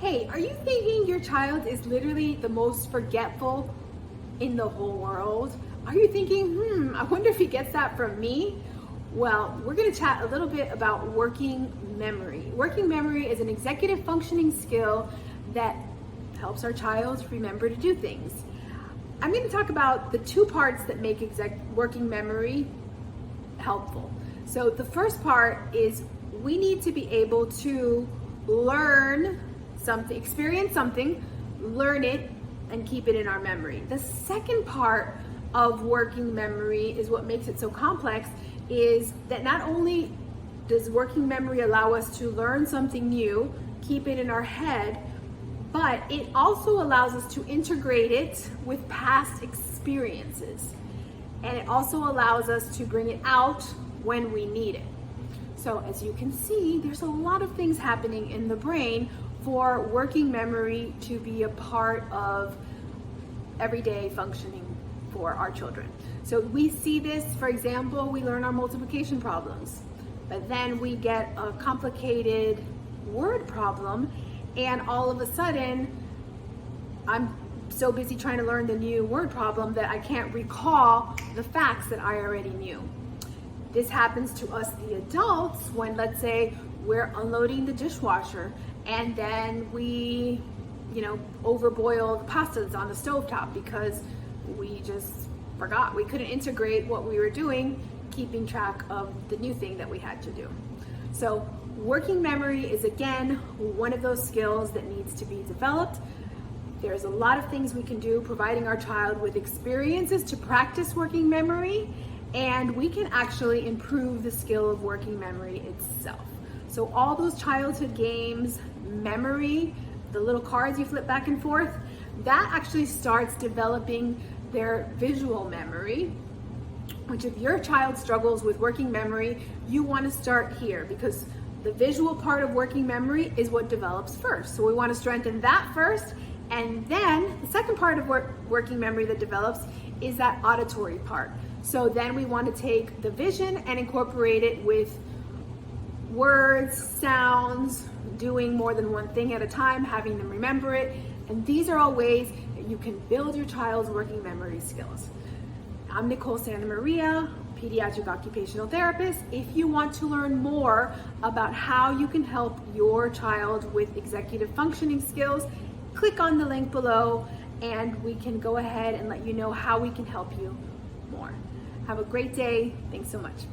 Hey, are you thinking your child is literally the most forgetful in the whole world? Are you thinking, I wonder if he gets that from me? Well, we're going to chat a little bit about working memory. Working memory is an executive functioning skill that helps our child remember to do things. I'm going to talk about the two parts that make working memory helpful. So the first part is we need to be able to learn something, experience something, learn it, and keep it in our memory. The second part of working memory is what makes it so complex, is that not only does working memory allow us to learn something new, keep it in our head, but it also allows us to integrate it with past experiences. And it also allows us to bring it out when we need it. So as you can see, there's a lot of things happening in the brain for working memory to be a part of everyday functioning for our children. So we see this, for example, we learn our multiplication problems, but then we get a complicated word problem, and all of a sudden, I'm so busy trying to learn the new word problem that I can't recall the facts that I already knew. This happens to us, the adults, when, let's say, we're unloading the dishwasher and then we, overboil the pastas on the stovetop because we just forgot. We couldn't integrate what we were doing, keeping track of the new thing that we had to do. So working memory is, again, one of those skills that needs to be developed. There's a lot of things we can do, providing our child with experiences to practice working memory, and we can actually improve the skill of working memory itself. So all those childhood games, memory, the little cards you flip back and forth, that actually starts developing their visual memory, which if your child struggles with working memory, you want to start here, because the visual part of working memory is what develops first. So we want to strengthen that first, and then the second part of working memory that develops is that auditory part. So then we want to take the vision and incorporate it with words, sounds, doing more than one thing at a time, having them remember it. And these are all ways that you can build your child's working memory skills. I'm Nicole Santa Maria, pediatric occupational therapist. If you want to learn more about how you can help your child with executive functioning skills, click on the link below and we can go ahead and let you know how we can help you more. Have a great day. Thanks so much.